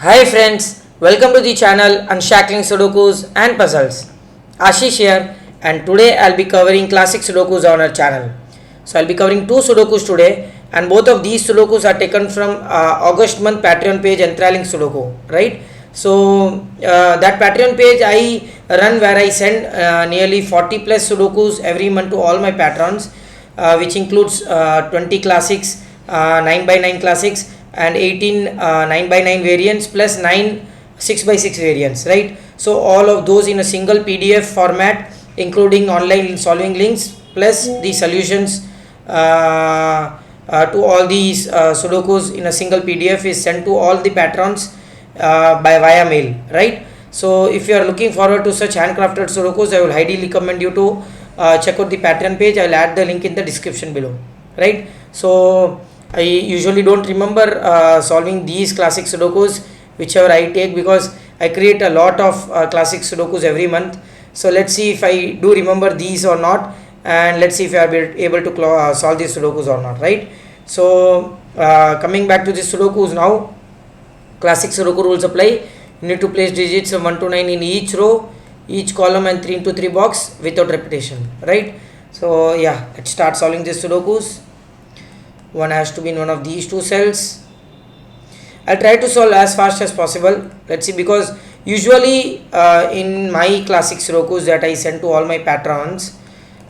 Hi friends, welcome to the channel Unshackling Sudokus and Puzzles. Ashish here, and today I'll be covering Classic Sudokus on our channel. So I'll be covering two Sudokus today, and both of these Sudokus are taken from August month Patreon page Enthralling Sudoku, right? So that Patreon page I run where I send nearly 40 plus Sudokus every month to all my patrons, which includes 20 classics, 9 by 9 classics, and 18 9 by 9 variants plus 9 6 by 6 variants, right? So all of those in a single PDF format, including online solving links plus the solutions to all these Sudokus in a single PDF is sent to all the patrons by via mail, right? So if you are looking forward to such handcrafted Sudokus, I will highly recommend you to check out the Patreon page. I will add the link in the description below, right? So I usually don't remember solving these classic Sudokus whichever I take, because I create a lot of classic Sudokus every month. So let's see if I do remember these or not, and let's see if I are able to solve these Sudokus or not, right? So coming back to the Sudokus now, classic Sudoku rules apply. You need to place digits of 1 to 9 in each row, each column, and 3 into 3 box without repetition, right? So yeah, let's start solving these Sudokus. One has to be in one of these two cells. I'll try to solve as fast as possible. Let's see, because usually in my classic Sudokus that I send to all my patrons,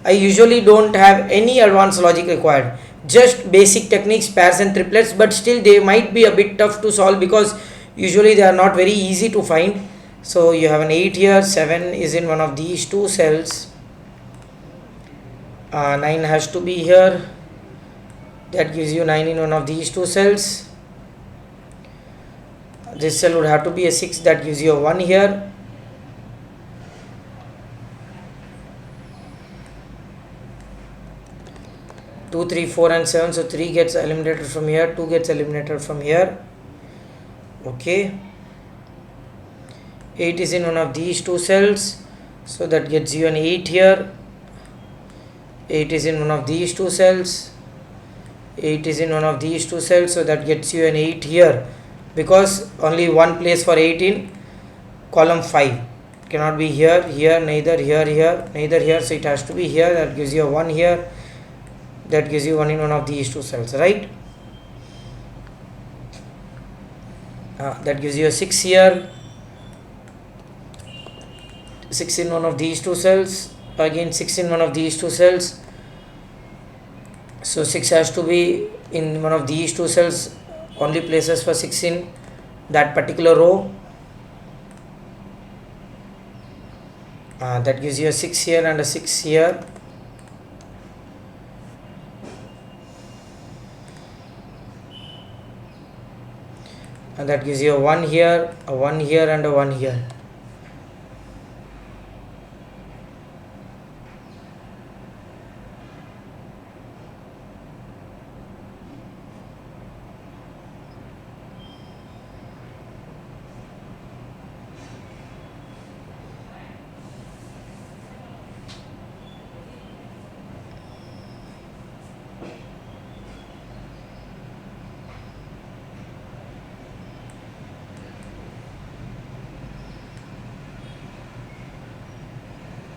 I usually don't have any advanced logic required, just basic techniques, pairs and triplets, but still they might be a bit tough to solve because usually they are not very easy to find. So you have an 8 here, 7 is in one of these two cells, 9 has to be here, that gives you 9 in one of these two cells. This cell would have to be a 6, that gives you a 1 here. Two, 3, 4 and 7, so 3 gets eliminated from here, 2 gets eliminated from here. Okay, 8 is in one of these two cells, so that gets you an 8 here. 8 is in one of these two cells, 8 is in one of these two cells, so that gets you an 8 here, because only one place for 8 in column 5, cannot be here, here, neither here, here, neither here, so it has to be here. That gives you a 1 here, that gives you 1 in one of these two cells, right? That gives you a 6 here, 6 in one of these two cells, again 6 in one of these two cells, so 6 has to be in one of these two cells, only places for 6 in that particular row. That gives you a 6 here and a 6 here. And that gives you a 1 here, a 1 here and a 1 here.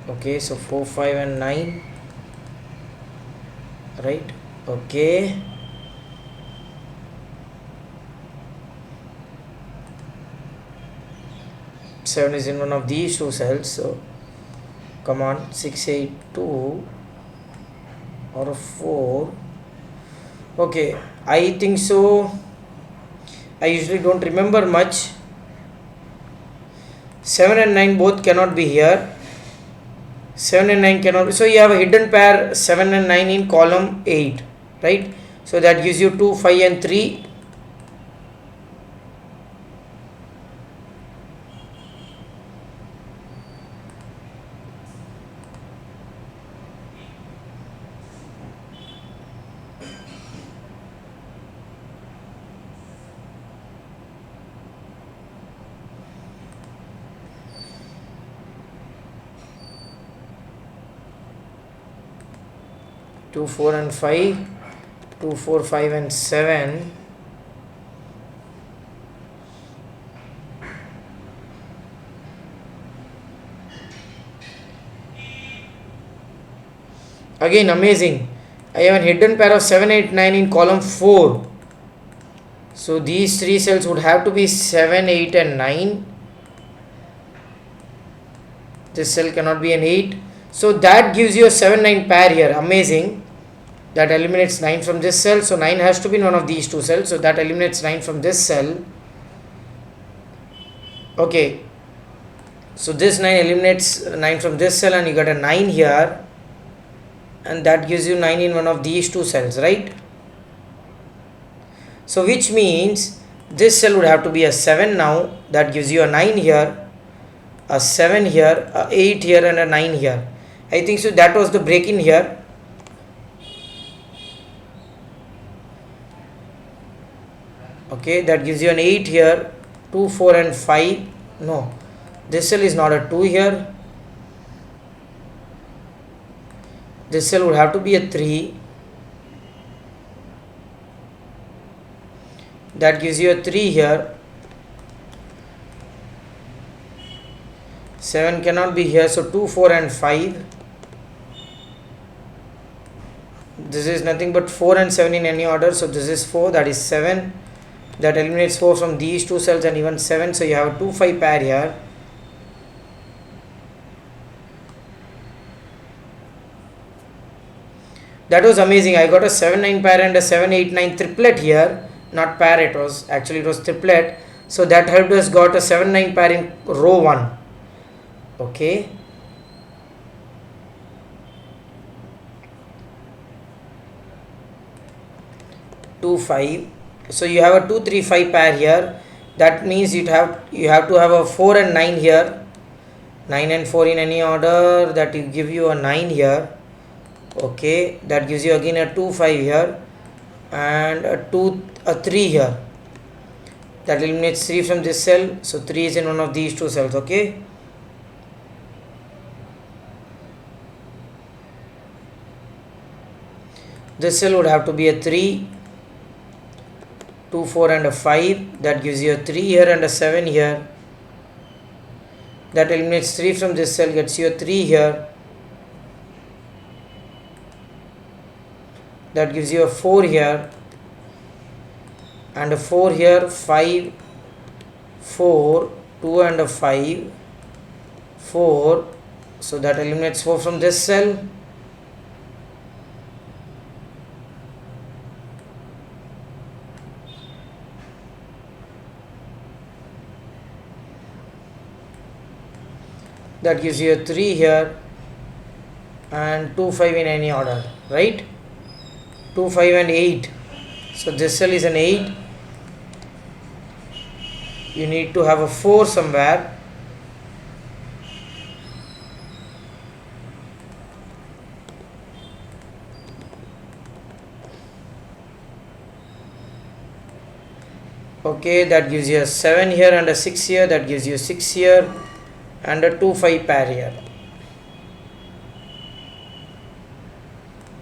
Okay, so 4, 5 and 9, right? Okay, seven is in one of these two cells, so come on, 6, 8, 2 or a 4. Okay, I think so. I usually don't remember much. 7 and 9 both cannot be here. 7 and 9 cannot be, so you have a hidden pair 7 and 9 in column 8, right? So that gives you 2, 5 and 3. Two, 4 and 5, 2, 4, 5 and 7, Again, amazing. I have a hidden pair of 7, 8, 9 in column 4. So these three cells would have to be 7, 8 and 9. This cell cannot be an 8. So that gives you a 7, 9 pair here. Amazing. That eliminates 9 from this cell. So 9 has to be in one of these two cells. So that eliminates 9 from this cell. Okay. So this 9 eliminates 9 from this cell and you got a 9 here. And that gives you 9 in one of these two cells, right? So which means this cell would have to be a 7 now. That gives you a 9 here, a 7 here, a 8 here and a 9 here. I think so that was the break in here. Okay, that gives you an 8 here, 2, 4 and 5. No, this cell is not a 2 here. This cell would have to be a 3. That gives you a 3 here. 7 cannot be here, so 2, 4 and 5. This is nothing but 4 and 7 in any order, so this is 4, that is 7. That eliminates 4 from these two cells and even 7, so you have a 2, 5 pair here. That was amazing. I got a 7, 9 pair and a 7, 8, 9 triplet here. Not pair, it was triplet. So that helped us got a 7, 9 pair in row 1. Okay. Two, 5. So you have a 2, 3, 5 pair here. That means you have to have a 4 and 9 here. 9 and 4 in any order. That will give you a 9 here. Okay, that gives you again a 2, 5 here and a 3 here. That eliminates 3 from this cell, so 3 is in one of these two cells. Okay, this cell would have to be a 3, 2, 4 and a 5. That gives you a 3 here and a 7 here. That eliminates 3 from this cell, gets you a 3 here. That gives you a 4 here and a 4 here, 5, 4, 2 and a 5, 4. So that eliminates 4 from this cell. That gives you a 3 here and 2, 5 in any order, right? 2, 5 and 8. So this cell is an 8. You need to have a 4 somewhere. Okay, that gives you a 7 here and a 6 here. That gives you 6 here and a 2, 5 pair here.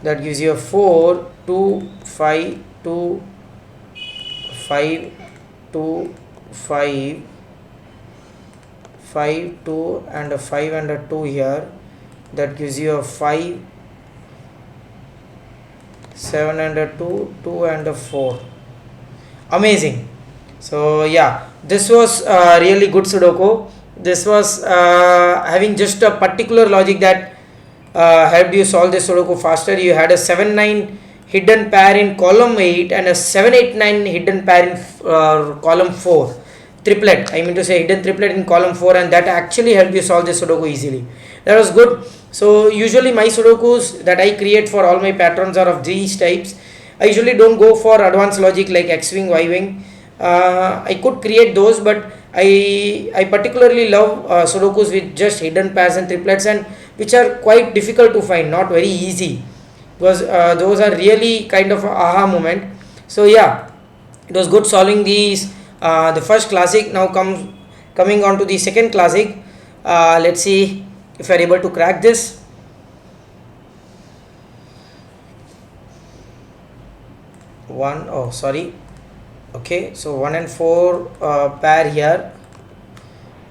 That gives you a 4, 2, 5, 2, 5, 2, 5, 5, 2 and a 5 and a 2 here. That gives you a 5, 7 and a 2, 2 and a 4. Amazing. So yeah, this was really good Sudoku. This was having just a particular logic that helped you solve this Sudoku faster. You had a 7, 9 hidden pair in column 8 and a 7, 8, 9 hidden pair in column 4. Triplet, I mean to say hidden triplet in column 4, and that actually helped you solve this Sudoku easily. That was good. So usually my Sudokus that I create for all my patterns are of these types. I usually don't go for advanced logic like X-wing, Y-wing. I could create those, but I particularly love Sudokus with just hidden pairs and triplets, and which are quite difficult to find, not very easy, because those are really kind of a aha moment. So yeah, it was good solving these the first classic. Now coming on to the second classic. Let's see if we are able to crack this. Okay, so 1 and 4 pair here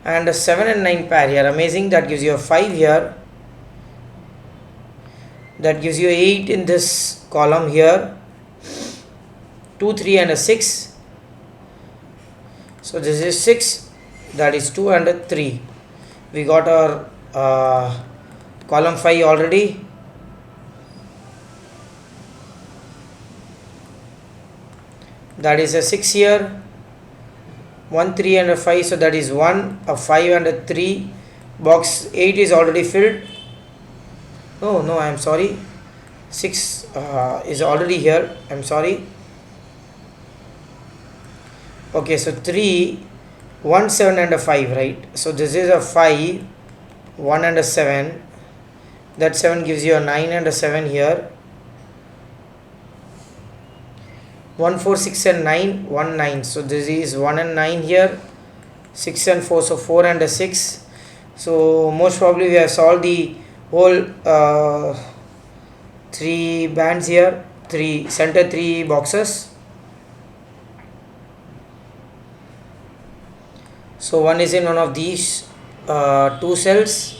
and a 7 and 9 pair here. Amazing. That gives you a 5 here that gives you 8 in this column here, 2, 3 and a 6. So this is 6, that is 2 and a 3. We got our column 5 already. That is a 6 here, 1, 3 and a 5, so that is 1, a 5 and a 3. Box 8 is already filled. No, I am sorry, 6 is already here, I am sorry. Okay, so 3, 1, 7 and a 5, right? So this is a 5, 1 and a 7. That 7 gives you a 9 and a 7 here. 1, 4, 6 and 9, 1, 9. So this is 1 and 9 here. 6 and 4, so 4 and a 6. So most probably we have solved the whole 3 bands here, center 3 boxes. So 1 is in one of these 2 cells,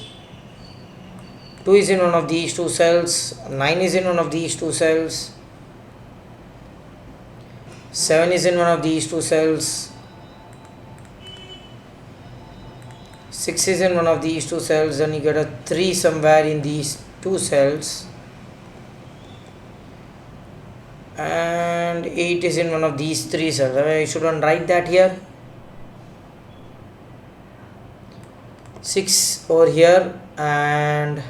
2 is in one of these 2 cells, 9 is in one of these 2 cells, 7 is in one of these 2 cells, 6 is in one of these 2 cells, then you get a 3 somewhere in these 2 cells, and 8 is in one of these 3 cells. I shouldn't write that here. 6 over here and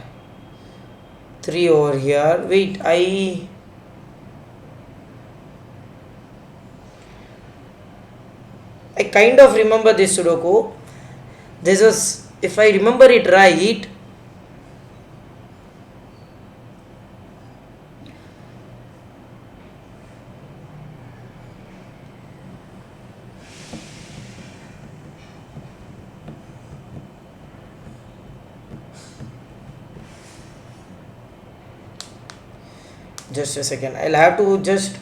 3 over here. Wait, I kind of remember this Sudoku. This was, if I remember it right, just a second, I'll have to just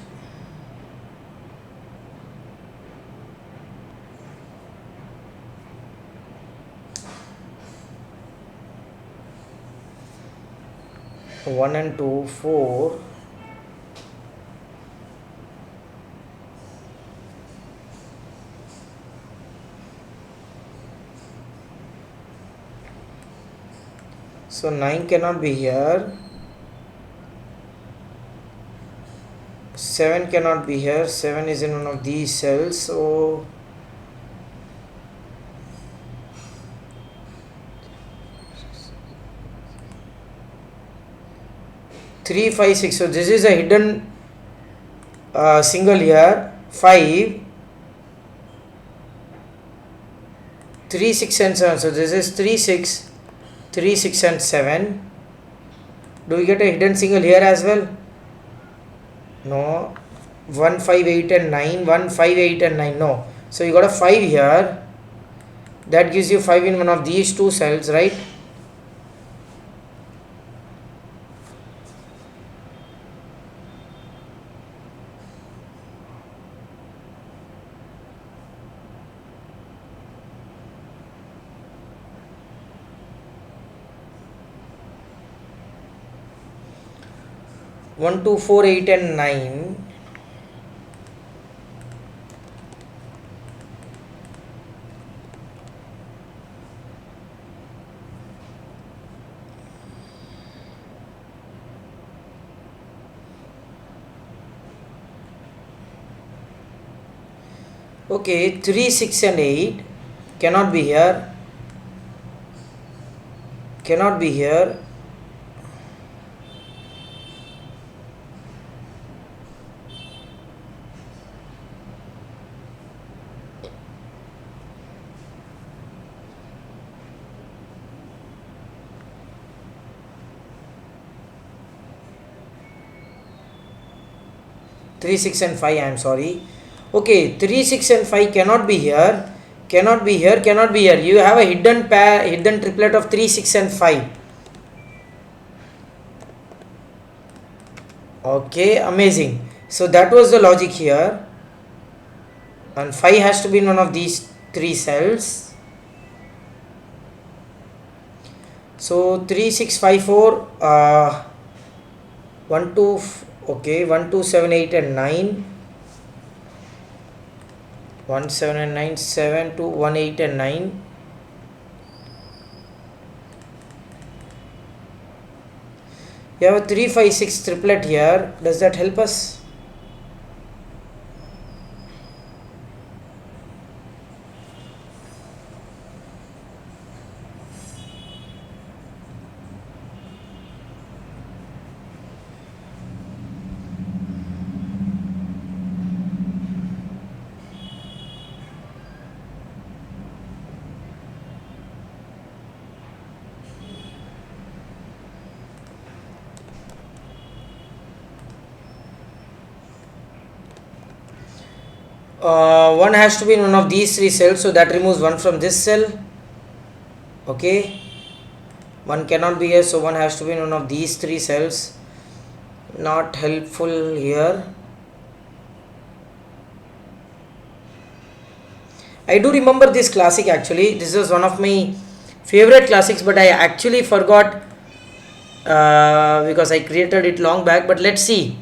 one and 2, 4. So 9 cannot be here. 7 cannot be here. 7 is in one of these cells. So 3, 5, 6. So this is a hidden single here. 5, 3, 6 and 7. So this is 3, 6, 3, 6 and 7. Do we get a hidden single here as well? No. 1, 5, 8 and 9. 1, 5, 8 and 9. No. So you got a 5 here. That gives you 5 in one of these 2 cells, right? One, 2, 4, 8 and 9. Okay, 3, 6 and 8 cannot be here. Cannot be here. Three, 6 and 5, I am sorry. Okay, 3, 6 and 5 cannot be here. Cannot be here, cannot be here. You have a hidden pair, hidden triplet of 3, 6 and 5. Okay, amazing. So that was the logic here. And 5 has to be in one of these 3 cells. So 3, 6, 5, 4. 1 2 okay, 1 2 7 8 and 9, 1 7 and 9, 7 2 1 8 and 9. You have a 3 5 6 triplet here. Does that help us? One has to be in one of these three cells, so that removes one from this cell. Okay, one cannot be here, so one has to be in one of these three cells. Not helpful here. I do remember this classic actually. This is one of my favorite classics, but I actually forgot because I created it long back. But let's see.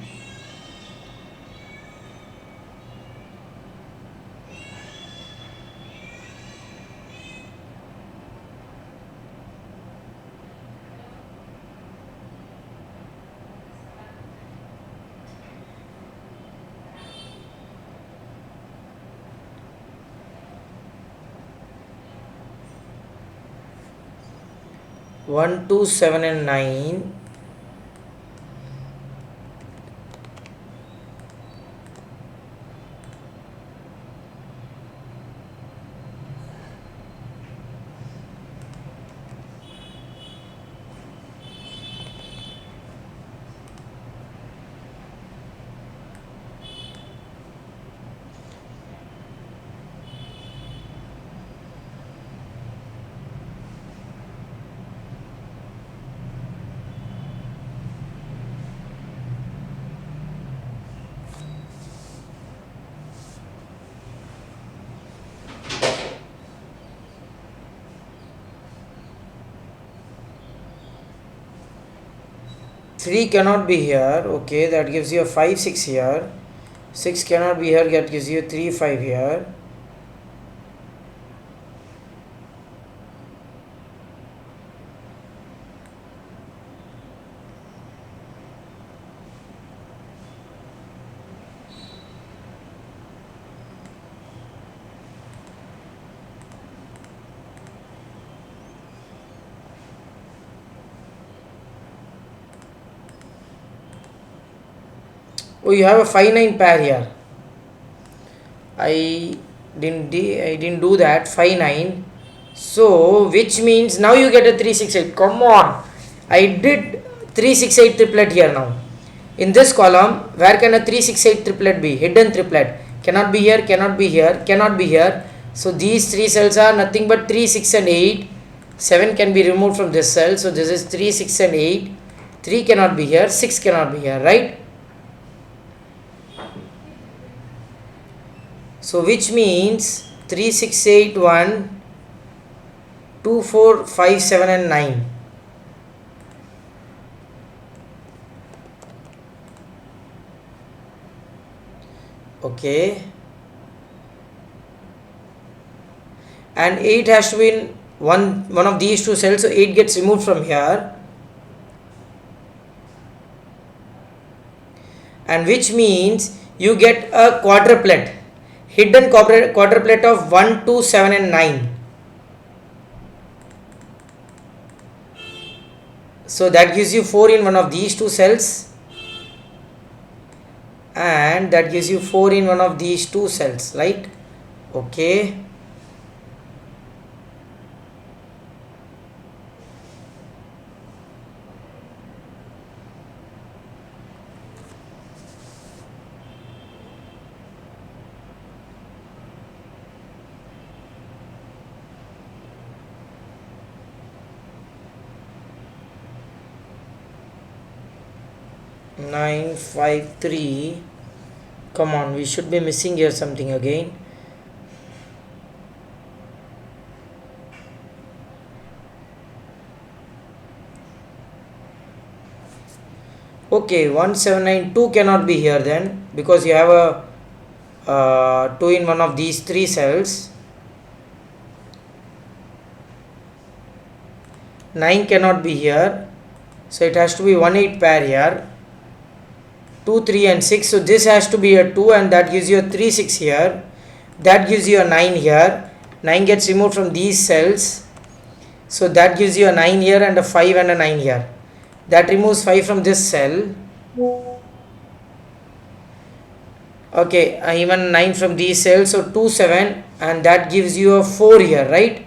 One, two, 7 and 9. Three cannot be here. Okay, that gives you a 5 6 here. 6 cannot be here. That gives you 3 5 here. Oh, you have a 5 9 pair here. I didn't do that. 5 9. So which means now you get a 3 6 8. Come on, I did 3 6 8 triplet here now. In this column, where can a 3 6 8 triplet be? Hidden triplet. Cannot be here, cannot be here, cannot be here. So these three cells are nothing but 3 6 and 8. 7 can be removed from this cell. So this is 3 6 and 8. 3 cannot be here, 6 cannot be here, right? So which means 3 6 8 1 2 4 5 7 and 9. Okay, and 8 has to be in one of these two cells, so 8 gets removed from here, and which means you get a quadruplet, hidden quadruplet of 1 2 7 and 9. So that gives you 4 in one of these two cells, and that gives you 4 in one of these two cells, right? Okay, nine 5 3. Come on, we should be missing here something again. Okay, 1792 cannot be here then, because you have a 2 in one of these 3 cells. 9 cannot be here, so it has to be 1 8 pair here. 2 3 and 6, so this has to be a 2, and that gives you a 3 6 here. That gives you a 9 here. 9 gets removed from these cells, so that gives you a 9 here and a 5 and a 9 here. That removes 5 from this cell. Okay, even 9 from these cells, so 2 7, and that gives you a 4 here, right?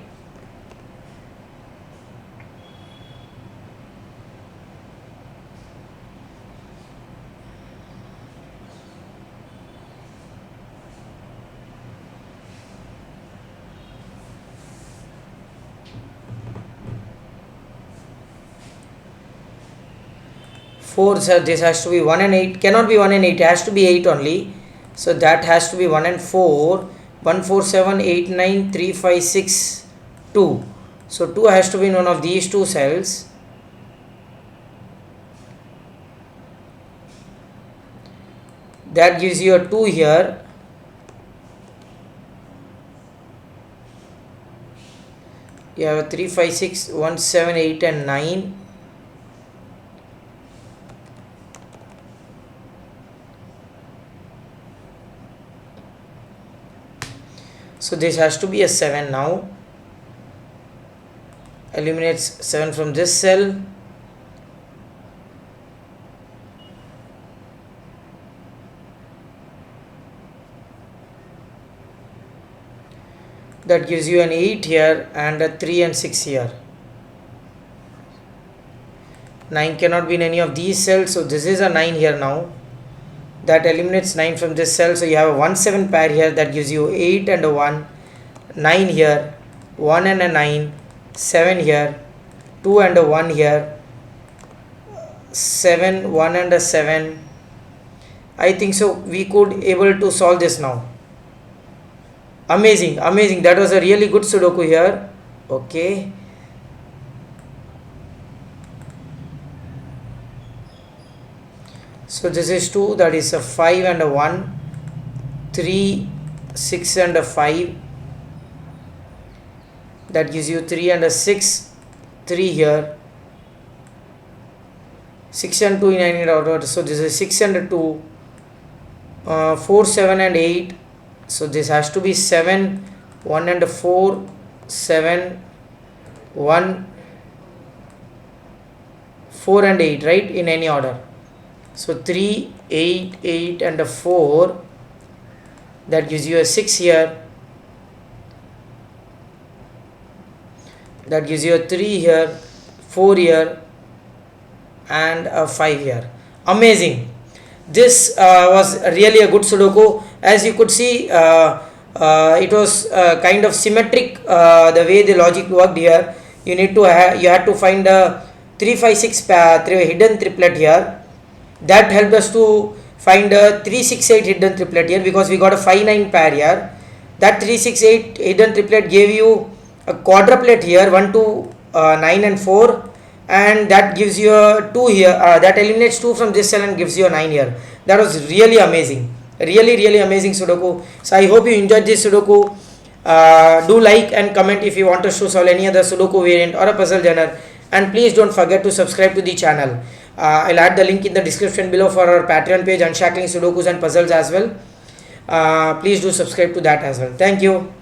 Four, so this has to be 1 and 8, cannot be 1 and 8, it has to be 8 only. So that has to be 1 and 4, 1 4 7 8 9 3 5 6 2. So 2 has to be in one of these 2 cells. That gives you a 2 here. You have a 3 5 6 1 7 8 and 9. So this has to be a 7 now. Eliminates 7 from this cell. That gives you an 8 here and a 3 and 6 here. 9 cannot be in any of these cells, so this is a 9 here now. That eliminates 9 from this cell, so you have a 1 7 pair here. That gives you 8 and a 1, 9 here, 1 and a 9, 7 here, 2 and a 1 here, 7, 1 and a 7. I think so we could able to solve this now. Amazing, amazing. That was a really good Sudoku here. Okay. So this is 2, that is a 5 and a 1, 3, 6 and a 5. That gives you 3 and a 6, 3 here. 6 and 2 in any order. So this is 6 and a 2, 4, 7 and 8. So this has to be 7, 1 and a 4, 7, 1, 4 and 8, right? In any order. So 3, 8, 8 and a 4. That gives you a 6 here. That gives you a 3 here, 4 here and a 5 here. Amazing. This was really a good Sudoku. As you could see, it was kind of symmetric the way the logic worked here. You need to you had to find a 3 5 6 hidden triplet here. That helped us to find a 3 6 8 hidden triplet here, because we got a 5 9 pair here. That 3 6 8 hidden triplet gave you a quadruplet here, 1 2 9 and 4, and that gives you a 2 here. That eliminates 2 from this cell and gives you a 9 here. That was really amazing, really amazing Sudoku. So I hope you enjoyed this Sudoku. Do like and comment if you want us to solve any other Sudoku variant or a puzzle genre, and please don't forget to subscribe to the channel. I'll add the link in the description below for our Patreon page, Unshackling Sudokus and puzzles as well. Please do subscribe to that as well. Thank you.